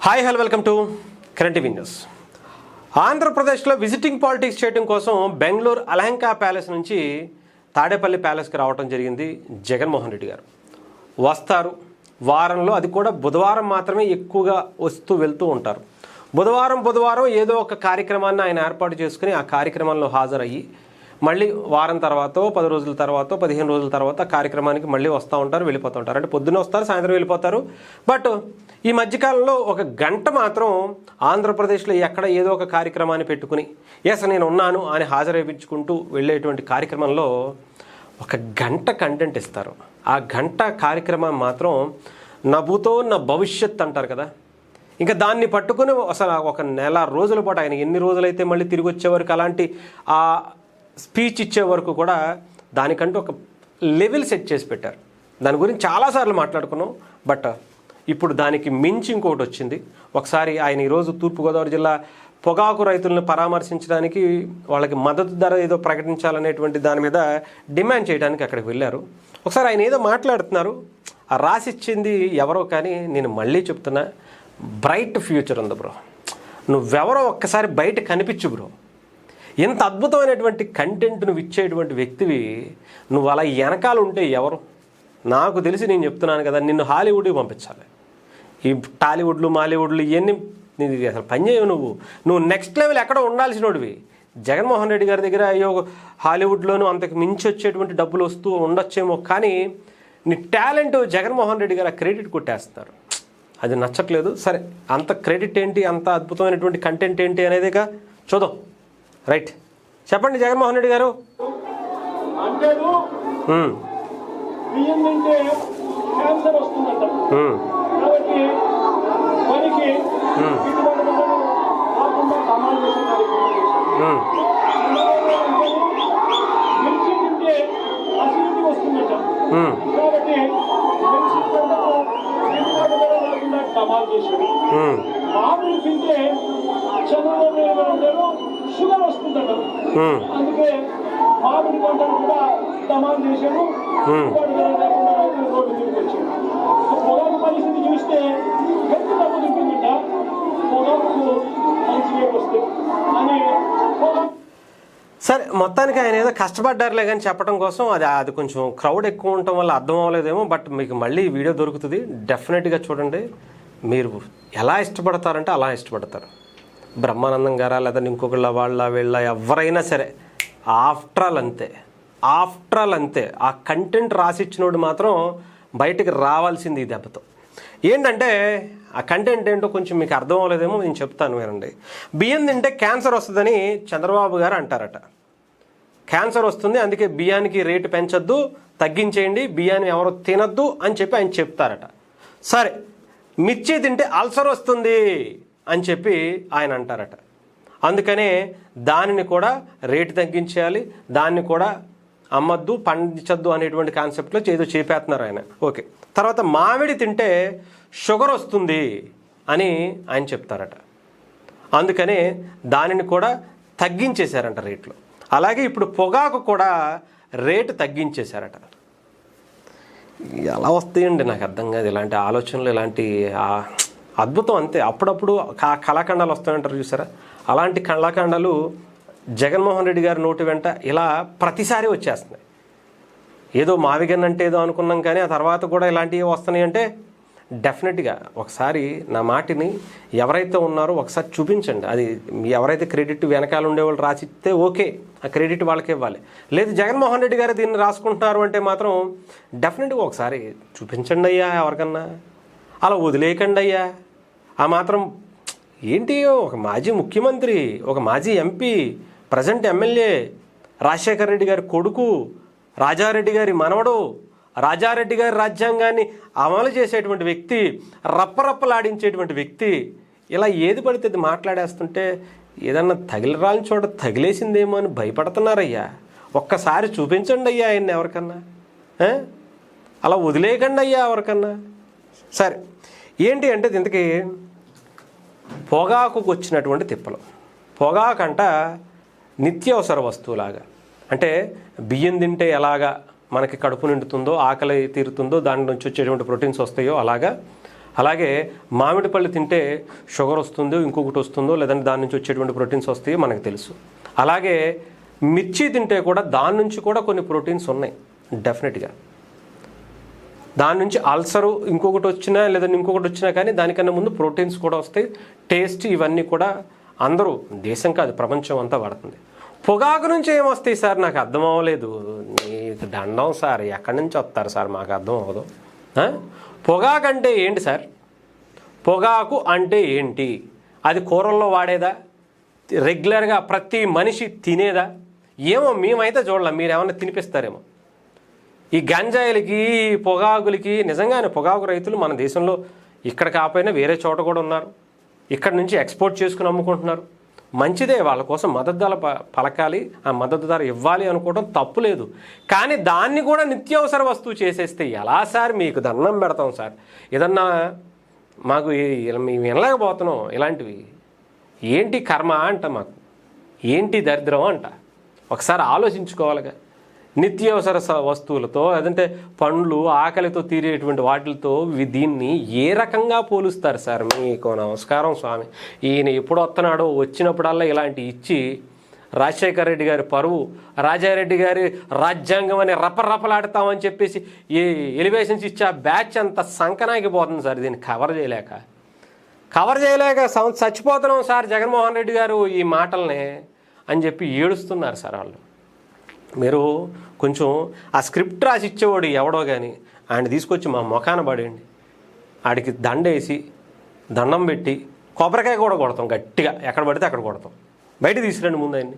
Hi hello welcome to current TV news. ఆంధ్రప్రదేశ్లో visiting politics చేయడం కోసం బెంగళూరు అలహంకా ప్యాలెస్ నుంచి తాడేపల్లి ప్యాలెస్కి రావడం జరిగింది. జగన్మోహన్ రెడ్డి గారు వస్తారు వారంలో, అది కూడా బుధవారం మాత్రమే ఎక్కువగా వస్తూ వెళ్తూ ఉంటారు. బుధవారం ఏదో ఒక కార్యక్రమాన్ని ఆయన ఏర్పాటు చేసుకుని ఆ కార్యక్రమంలో హాజరయ్యి మళ్ళీ వారం తర్వాత 10 రోజుల తర్వాత 15 రోజుల తర్వాత కార్యక్రమానికి మళ్ళీ వస్తూ ఉంటారు, వెళ్ళిపోతూ ఉంటారు. అంటే పొద్దున్న వస్తారు, సాయంత్రం వెళ్ళిపోతారు. బట్ ఈ మధ్యకాలంలో ఒక గంట మాత్రం ఆంధ్రప్రదేశ్లో ఎక్కడ ఏదో ఒక కార్యక్రమాన్ని పెట్టుకుని నేను ఉన్నాను అని హాజరైపించుకుంటూ వెళ్ళేటువంటి కార్యక్రమంలో ఒక గంట కంటెంట్ ఇస్తారు. ఆ గంట కార్యక్రమం మాత్రం నవ్వుతో నా భవిష్యత్ అంటారు కదా, ఇంకా దాన్ని పట్టుకుని అసలు ఒక నెల రోజుల పాటు ఆయన ఎన్ని రోజులైతే మళ్ళీ తిరిగి వచ్చే వరకు అలాంటి ఆ స్పీచ్ ఇచ్చే వరకు కూడా దానికంటూ ఒక లెవెల్ సెట్ చేసి పెట్టారు. దాని గురించి చాలాసార్లు మాట్లాడుకున్నాం. బట్ ఇప్పుడు దానికి మించి ఇంకొకటి వచ్చింది. ఒకసారి ఆయన ఈరోజు తూర్పుగోదావరి జిల్లా పొగాకు రైతులను పరామర్శించడానికి వాళ్ళకి మద్దతు ధర ఏదో ప్రకటించాలనేటువంటి దాని మీద డిమాండ్ చేయడానికి అక్కడికి వెళ్ళారు. ఒకసారి ఆయన ఏదో మాట్లాడుతున్నారు. ఆ రాసిచ్చింది ఎవరో, కానీ నేను మళ్ళీ చెప్తున్నా, బ్రైట్ ఫ్యూచర్ ఉంది బ్రో. నువ్వెవరో ఒక్కసారి బయట కనిపించు బ్రో. ఎంత అద్భుతమైనటువంటి కంటెంట్ నువ్వు ఇచ్చేటువంటి వ్యక్తివి, నువ్వు అలా వెనకాల ఉంటే ఎవరు? నాకు తెలిసి నేను చెప్తున్నాను కదా, నిన్ను హాలీవుడ్కి పంపించాలి. ఈ టాలీవుడ్లు మాలీవుడ్లు ఇవన్నీ నీకు అసలు పనిచేయవు. నువ్వు నెక్స్ట్ లెవెల్ ఎక్కడ ఉండాల్సినోడివి. జగన్మోహన్ రెడ్డి గారి దగ్గర అయ్యో హాలీవుడ్లోనూ అంతకు మించి వచ్చేటువంటి డబ్బులు వస్తూ ఉండొచ్చేమో, కానీ నీ టాలెంట్ జగన్మోహన్ రెడ్డి గారు క్రెడిట్ కొట్టేస్తున్నారు. అది నచ్చట్లేదు. సరే, అంత క్రెడిట్ ఏంటి, అంత అద్భుతమైనటువంటి కంటెంట్ ఏంటి అనేదిగా చూద్దాం. రైట్, చెప్పండి జగన్మోహన్ రెడ్డి గారు. మామూలు తింటే చంద్రబాబు షుగర్ వస్తుందట, అందుకే మామిడి పంటను కూడా దమాలు చేశారు. రోడ్డు మీదకి వచ్చారు. పొగాకు పరిస్థితి చూస్తే ఎంత డబ్బు తింటుందంట, పొగాకు మంచి రేపు వస్తుంది అని. సరే, మొత్తానికి ఆయన ఏదో కష్టపడ్డారులే కానీ చెప్పడం కోసం అది కొంచెం క్రౌడ్ ఎక్కువ ఉండటం వల్ల అర్థం అవ్వలేదేమో. బట్ మీకు మళ్ళీ వీడియో దొరుకుతుంది, డెఫినెట్గా చూడండి. మీరు ఎలా ఇష్టపడతారంటే అలా ఇష్టపడతారు. బ్రహ్మానందం గారా లేదా ఇంకొకళ్ళ వీళ్ళ ఎవరైనా సరే ఆఫ్టర్ ఆల్ అంతే. ఆ కంటెంట్ రాసిచ్చినోడు మాత్రం బయటకు రావాల్సింది ఈ దెబ్బతో. ఏంటంటే ఆ కంటెంట్ ఏంటో కొంచెం మీకు అర్థం అవ్వలేదేమో, నేను చెప్తాను వినండి. బియ్యం తింటే క్యాన్సర్ వస్తుందని చంద్రబాబు గారు అంటారట. క్యాన్సర్ వస్తుంది, అందుకే బియ్యానికి రేటు పెంచొద్దు, తగ్గించేయండి, బియ్యాన్ని ఎవరు తినద్దు అని చెప్పి ఆయన చెప్తారట. సరే, మిర్చి తింటే అల్సర్ వస్తుంది అని చెప్పి ఆయన అంటారట. అందుకనే దానిని కూడా రేటు తగ్గించేయాలి, దాన్ని కూడా అమ్మద్దు, పండించద్దు అనేటువంటి కాన్సెప్ట్లో ఏదో చేపేస్తున్నారు ఆయన. ఓకే, తర్వాత మామిడి తింటే షుగర్ వస్తుంది అని ఆయన చెప్తారట. అందుకనే దానిని కూడా తగ్గించేశారంట రేట్లు. అలాగే ఇప్పుడు పొగాకు కూడా రేటు తగ్గించేశారట. ఎలా వస్తాయండి నాకు అర్థం కాదు ఇలాంటి ఆలోచనలు, ఇలాంటి అద్భుతం. అంతే, అప్పుడప్పుడు కళాఖండాలు వస్తాయంటారు చూసారా, అలాంటి కళాఖండాలు జగన్మోహన్ రెడ్డి గారి నోటి వెంట ఇలా ప్రతిసారి వచ్చేస్తున్నాయి. ఏదో మావిగన్ ఏదో అనుకున్నాం, కానీ ఆ తర్వాత కూడా ఇలాంటివి వస్తున్నాయి. అంటే డెఫినెట్గా ఒకసారి నా మాటిని ఎవరైతే ఉన్నారో ఒకసారి చూపించండి. అది ఎవరైతే క్రెడిట్ వెనకాల ఉండేవాళ్ళు రాసిస్తే ఓకే, ఆ క్రెడిట్ వాళ్ళకే ఇవ్వాలి. లేదు జగన్మోహన్ రెడ్డి గారు దీన్ని రాసుకుంటున్నారు అంటే మాత్రం డెఫినెట్గా ఒకసారి చూపించండి అయ్యా. ఎవరికన్నా అలా వదిలేయకండి అయ్యా. ఆ మాత్రం ఏంటి, ఒక మాజీ ముఖ్యమంత్రి, ఒక మాజీ MP, present MLA, Rajasekhara Reddy గారి కొడుకు, రాజారెడ్డి గారి మనవడు, రాజారెడ్డి గారి రాజ్యాంగాన్ని అమలు చేసేటువంటి వ్యక్తి, రప్పరప్పలాడించేటువంటి వ్యక్తి, ఇలా ఏది పడితే అది మాట్లాడేస్తుంటే ఏదన్నా తగిలిరాని చోట తగిలేసిందేమో అని భయపడుతున్నారయ్యా. ఒక్కసారి చూపించండి అయ్యా ఆయన్ని ఎవరికన్నా, అలా వదిలేయకండి అయ్యా ఎవరికన్నా. సరే, ఏంటి అంటే ఇంతకీ పొగాకుకు వచ్చినటువంటి తిప్పలు. పొగాకంట నిత్యావసర వస్తువులాగా, అంటే బియ్యం తింటే ఎలాగా మనకి కడుపు నిండుతుందో, ఆకలి తీరుతుందో, దాని నుంచి వచ్చేటువంటి ప్రోటీన్స్ వస్తాయో అలాగా అలాగే మామిడి పళ్ళు తింటే షుగర్ వస్తుందో ఇంకొకటి వస్తుందో లేదంటే దాని నుంచి వచ్చేటువంటి ప్రోటీన్స్ వస్తాయో మనకు తెలుసు. అలాగే మిర్చి తింటే కూడా దాని నుంచి కూడా కొన్ని ప్రోటీన్స్ ఉన్నాయి డెఫినెట్గా. దాని నుంచి అల్సరు ఇంకొకటి వచ్చినా లేదంటే ఇంకొకటి వచ్చినా కానీ దానికన్నా ముందు ప్రోటీన్స్ కూడా వస్తాయి. టేస్ట్ ఇవన్నీ కూడా అందరూ, దేశం కాదు ప్రపంచం అంతా వాడుతుంది. పొగాకు నుంచి ఏమొస్తాయి సార్? నాకు అర్థం అవ్వలేదు. నీకు దండం సార్, ఎక్కడి నుంచి వస్తారు సార్? మాకు అర్థం అవ్వదు. పొగాకు అంటే ఏంటి సార్? పొగాకు అంటే ఏంటి? అది కూరల్లో వాడేదా? రెగ్యులర్గా ప్రతి మనిషి తినేదా? ఏమో మేమైతే చూడాలి, మీరేమన్నా తినిపిస్తారేమో. ఈ గంజాయిలకి పొగాకులకి నిజంగానే పొగాకు రైతులు మన దేశంలో ఇక్కడ కాకపోయినా వేరే చోట కూడా ఉన్నారు. ఇక్కడ నుంచి ఎక్స్పోర్ట్ చేసుకుని అమ్ముకుంటున్నారు. మంచిదే, వాళ్ళ కోసం మద్దతు ధర పలకాలి, ఆ మద్దతు ధర ఇవ్వాలి అనుకోవడం తప్పు లేదు. కానీ దాన్ని కూడా నిత్యావసర వస్తువు చేసేస్తే ఎలా సార్? మీకు దండం పెడతాం సార్. ఏదన్నా మాకు మేము వినలేకపోతున్నాం ఇలాంటివి. ఏంటి కర్మ అంట, మాకు ఏంటి దరిద్రం అంట. ఒకసారి ఆలోచించుకోవాలిగా. నిత్యావసర వస్తువులతో లేదంటే పండ్లు ఆకలితో తీరేటువంటి వాటితో దీన్ని ఏ రకంగా పోలుస్తారు సార్? మీకు నమస్కారం స్వామి. ఈయన ఎప్పుడు వస్తున్నాడో వచ్చినప్పుడల్లా ఇలాంటి ఇచ్చి రాజశేఖర రెడ్డి గారి పరువు, రాజారెడ్డి గారి రాజ్యాంగం అని రపరపలాడతామని చెప్పేసి ఈ ఎలివేషన్స్ ఇచ్చి ఆ బ్యాచ్ అంత సంకనాగిపోతుంది సార్. దీన్ని కవర్ చేయలేక చచ్చిపోతున్నాం సార్ జగన్మోహన్ రెడ్డి గారు ఈ మాటల్ని అని చెప్పి ఏడుస్తున్నారు సార్ వాళ్ళు. మీరు కొంచెం ఆ స్క్రిప్ట్ రాసి ఇచ్చేవాడు ఎవడో కానీ ఆయన తీసుకొచ్చి మా ముఖాన పడేయండి, ఆడికి దండేసి దండం పెట్టి కొబ్బరికాయ కూడా కొడతాం గట్టిగా, ఎక్కడ పడితే అక్కడ కొడతాం. బయట తీసుకురండి ముందు ఆయన్ని.